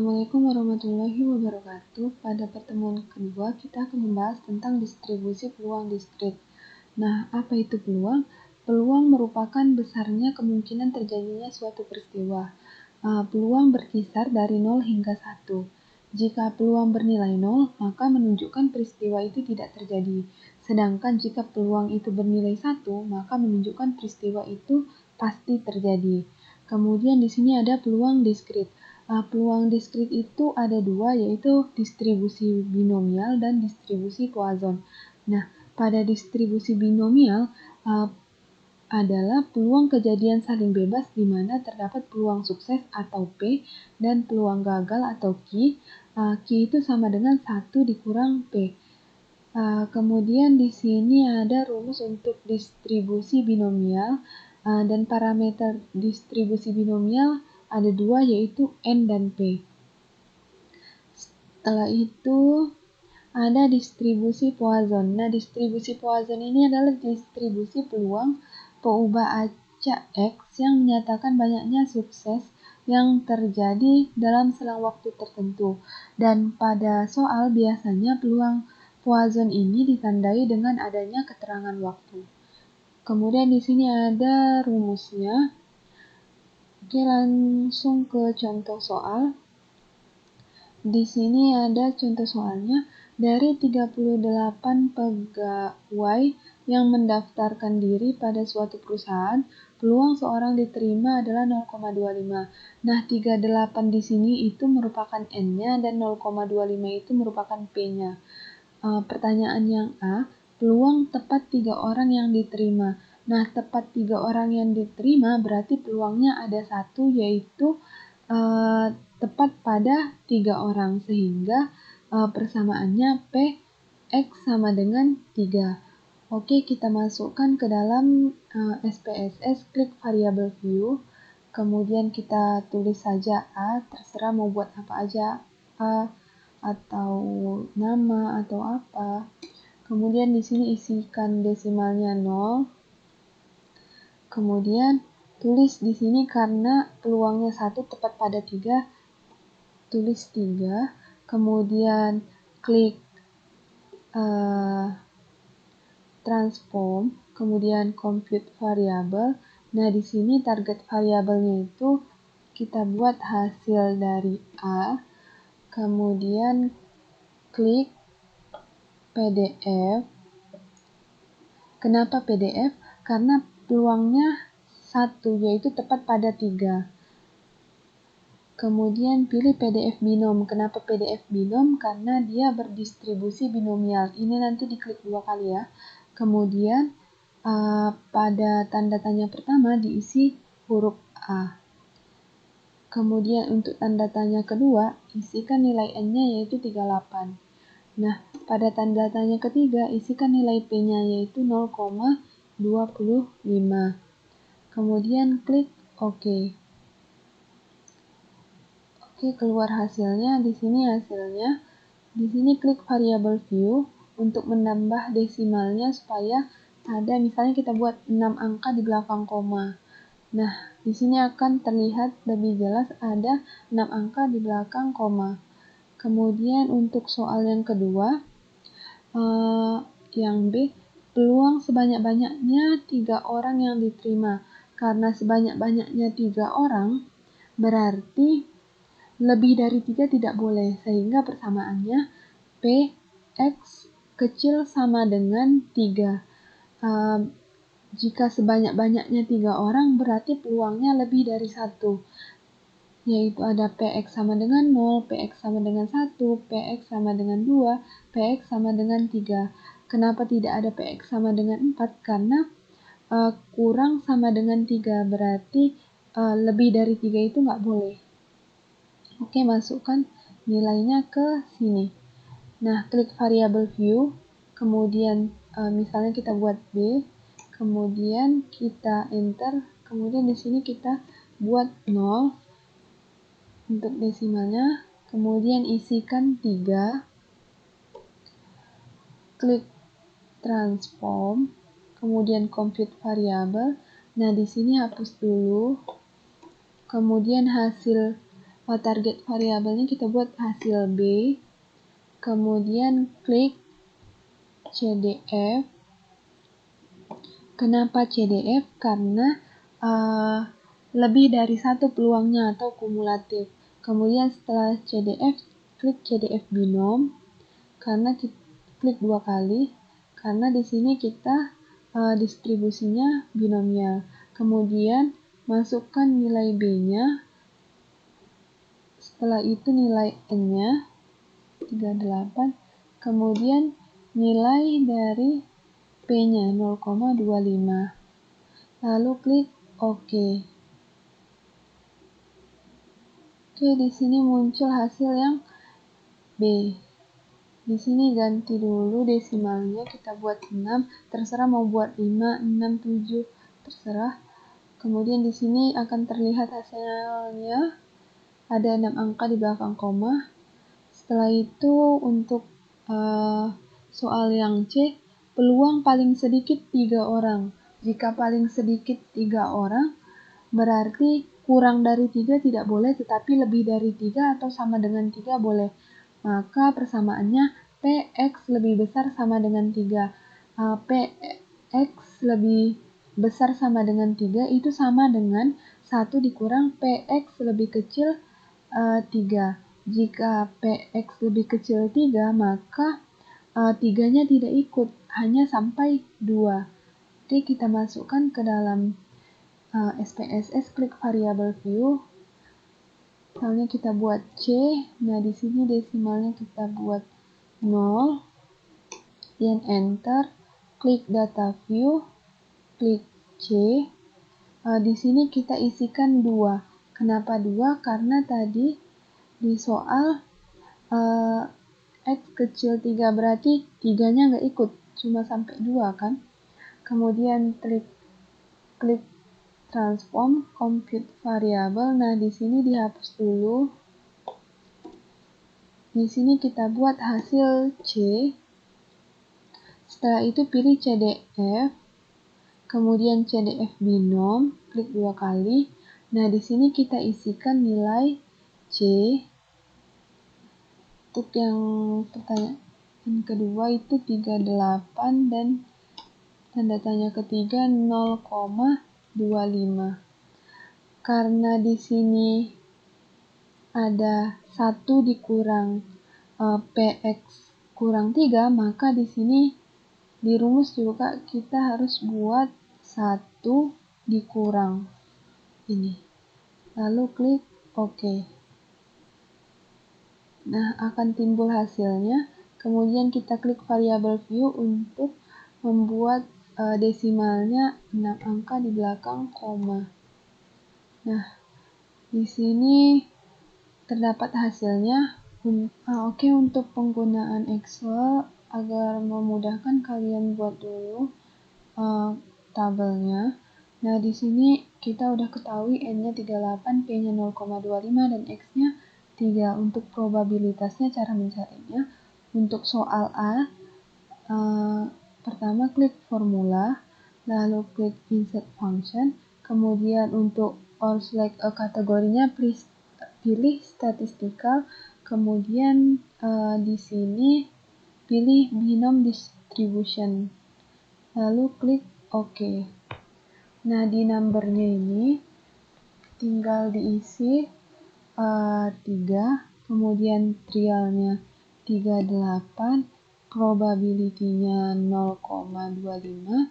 Assalamualaikum warahmatullahi wabarakatuh. Pada pertemuan kedua, kita akan membahas tentang distribusi peluang diskrit. Nah, apa itu peluang? Peluang merupakan besarnya kemungkinan terjadinya suatu peristiwa. Peluang berkisar dari 0 hingga 1. Jika peluang bernilai 0, maka menunjukkan peristiwa itu tidak terjadi. Sedangkan jika peluang itu bernilai 1, maka menunjukkan peristiwa itu pasti terjadi. Kemudian di sini ada peluang diskrit. Peluang diskrit itu ada dua, yaitu distribusi binomial dan distribusi Poisson. Nah, pada distribusi binomial adalah peluang kejadian saling bebas di mana terdapat peluang sukses atau P dan peluang gagal atau Q. Q itu sama dengan 1 dikurang P. Kemudian di sini ada rumus untuk distribusi binomial dan parameter distribusi binomial ada dua, yaitu N dan P. Setelah itu ada distribusi Poisson. Nah, distribusi Poisson ini adalah distribusi peluang peubah acak X yang menyatakan banyaknya sukses yang terjadi dalam selang waktu tertentu. Dan pada soal biasanya peluang Poisson ini ditandai dengan adanya keterangan waktu. Kemudian di sini ada rumusnya. Oke, langsung ke contoh soal. Di sini ada contoh soalnya. Dari 38 pegawai yang mendaftarkan diri pada suatu perusahaan, peluang seorang diterima adalah 0,25. Nah, 38 di sini itu merupakan N-nya dan 0,25 itu merupakan P-nya. Pertanyaan yang A, peluang tepat 3 orang yang diterima. Nah, tepat 3 orang yang diterima berarti peluangnya ada 1, yaitu tepat pada 3 orang, sehingga persamaannya P X sama dengan 3. Oke, kita masukkan ke dalam SPSS, klik variable view, kemudian kita tulis saja A, terserah mau buat apa aja, A atau nama atau apa. Kemudian di sini isikan desimalnya 0. Kemudian tulis di sini karena peluangnya 1 tepat pada 3, tulis 3. Kemudian klik transform, kemudian compute variable. Nah, di sini target variabelnya itu kita buat hasil dari A. Kemudian klik PDF. Kenapa PDF? Karena peluangnya 1, yaitu tepat pada 3. Kemudian pilih PDF binom. Kenapa PDF binom? Karena dia berdistribusi binomial. Ini nanti diklik 2 kali ya. Kemudian pada tanda tanya pertama diisi huruf A. Kemudian untuk tanda tanya kedua, isikan nilai N-nya yaitu 38. Nah, pada tanda tanya ketiga, isikan nilai P-nya yaitu 0,25. Kemudian klik OK. Oke, keluar hasilnya. Di sini hasilnya. Di sini klik variable view untuk menambah desimalnya supaya ada, misalnya kita buat 6 angka di belakang koma. Nah, di sini akan terlihat lebih jelas ada 6 angka di belakang koma. Kemudian untuk soal yang kedua, yang B, peluang sebanyak-banyaknya 3 orang yang diterima. Karena sebanyak-banyaknya 3 orang, berarti lebih dari 3 tidak boleh, sehingga persamaannya P X kecil sama dengan 3. Jika sebanyak-banyaknya 3 orang, berarti peluangnya lebih dari 1, yaitu ada PX sama dengan 0, PX sama dengan 1, PX sama dengan 2, PX sama dengan 3. Kenapa tidak ada PX sama dengan 4? Karena kurang sama dengan 3, berarti lebih dari 3 itu nggak boleh. Oke, masukkan nilainya ke sini. Nah, klik variable view, kemudian misalnya kita buat B, kemudian kita enter, kemudian di sini kita buat 0 untuk desimalnya, kemudian isikan 3, klik transform, kemudian compute variable. Nah, di sini hapus dulu, kemudian hasil target variabelnya kita buat hasil B, kemudian klik CDF. Kenapa CDF? Karena lebih dari satu peluangnya atau kumulatif. Kemudian setelah CDF, klik CDF binom, karena kita klik 2 kali, karena di sini kita distribusinya binomial. Kemudian masukkan nilai B-nya, setelah itu nilai N-nya 38, kemudian nilai dari P-nya 0,25. Lalu klik OK. Oke, di sini muncul hasil yang B. Di sini ganti dulu desimalnya, kita buat 6, terserah mau buat 5, 6, 7, terserah. Kemudian di sini akan terlihat hasilnya, ada 6 angka di belakang koma. Setelah itu untuk soal yang C, peluang paling sedikit 3 orang. Jika paling sedikit 3 orang, berarti kurang dari 3 tidak boleh, tetapi lebih dari 3 atau sama dengan 3 boleh. Maka persamaannya PX lebih besar sama dengan 3. PX lebih besar sama dengan 3 itu sama dengan 1 dikurang PX lebih kecil 3. Jika PX lebih kecil 3, maka 3-nya tidak ikut, hanya sampai 2. Oke, kita masukkan ke dalam SPSS, klik variable view. Misalnya kita buat C, nah di sini desimalnya kita buat 0, dan enter, klik data view, klik C. Di sini kita isikan 2. Kenapa 2? Karena tadi di soal X kecil 3 berarti 3-nya nggak ikut, cuma sampai 2 kan. Kemudian klik transform compute variable. Nah, di sini dihapus dulu. Di sini kita buat hasil C. Setelah itu pilih CDF. Kemudian CDF binom, klik 2 kali. Nah, di sini kita isikan nilai C. Untuk yang pertanyaan kedua itu 38 dan tanda tanya ketiga 0,25. Karena di sini ada 1 dikurang PX kurang 3, maka di sini di rumus juga kita harus buat 1 dikurang ini. Lalu klik OK. Nah, akan timbul hasilnya. Kemudian kita klik variable view untuk membuat desimalnya 6 angka di belakang koma. Nah, di sini terdapat hasilnya. Oke, untuk penggunaan Excel agar memudahkan kalian buat dulu tabelnya. Nah, di sini kita udah ketahui N-nya 38, P-nya 0,25 dan X-nya 3. Untuk probabilitasnya cara mencarinya. Untuk soal A, pertama klik formula, lalu klik insert function, kemudian untuk or select kategorinya pilih statistical, kemudian di sini pilih binom distribution, lalu klik OK. Nah, di numbernya ini tinggal diisi 3, kemudian trialnya 38, probability-nya 0,25.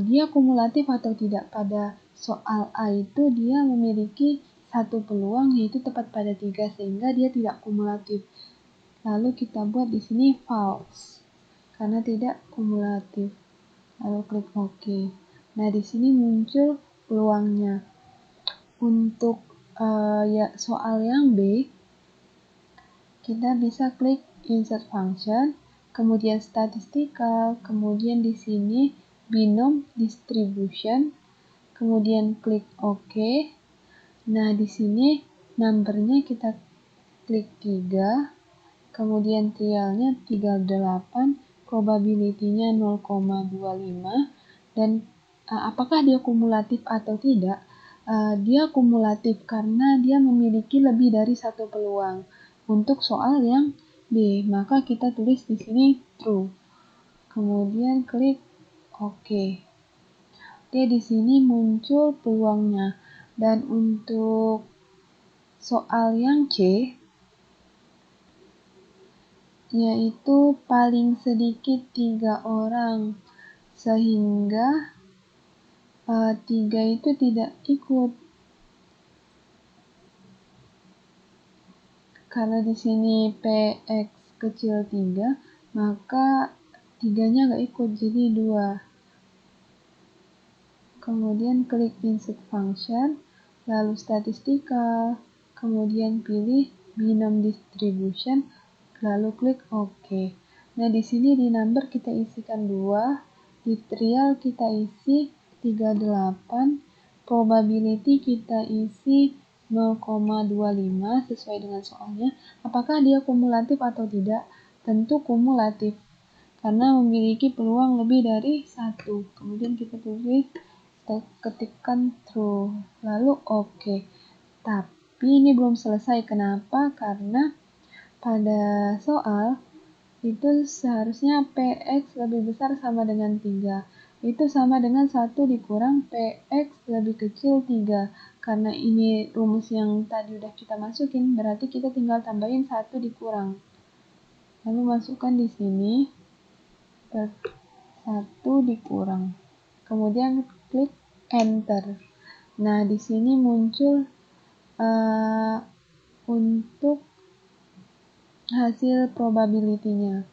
Dia kumulatif atau tidak? Pada soal A itu dia memiliki satu peluang, yaitu tepat pada 3, sehingga dia tidak kumulatif. Lalu kita buat di sini false karena tidak kumulatif. Lalu klik OK. Nah, di sini muncul peluangnya. Untuk soal yang B, kita bisa klik insert function, kemudian statistical, kemudian di sini binom distribution, kemudian klik OK. Nah, di sini numbernya kita klik 3, kemudian trialnya 38, probability-nya 0,25, dan apakah dia kumulatif atau tidak? dia kumulatif karena dia memiliki lebih dari satu peluang. Untuk soal yang B, maka kita tulis di sini true. Kemudian klik OK. Oke, di sini muncul peluangnya. Dan untuk soal yang C, yaitu paling sedikit 3 orang, sehingga 3 itu tidak ikut. Karena di sini PX kecil 3, maka 3-nya nggak ikut, jadi 2. Kemudian klik insert function, lalu statistikal, kemudian pilih binom distribution, lalu klik OK. Nah, di sini di number kita isikan 2, di trial kita isi 38, probability kita isi 0,25 sesuai dengan soalnya. Apakah dia kumulatif atau tidak? Tentu kumulatif, karena memiliki peluang lebih dari 1. Kemudian kita ketikkan true, lalu OK. Tapi ini belum selesai. Kenapa? Karena pada soal itu seharusnya PX lebih besar sama dengan 3. Itu sama dengan 1 dikurang PX lebih kecil 3. Karena ini rumus yang tadi udah kita masukin, berarti kita tinggal tambahin 1 dikurang. Lalu masukkan di sini 1 dikurang. Kemudian klik enter. Nah, di sini muncul untuk hasil probability-nya.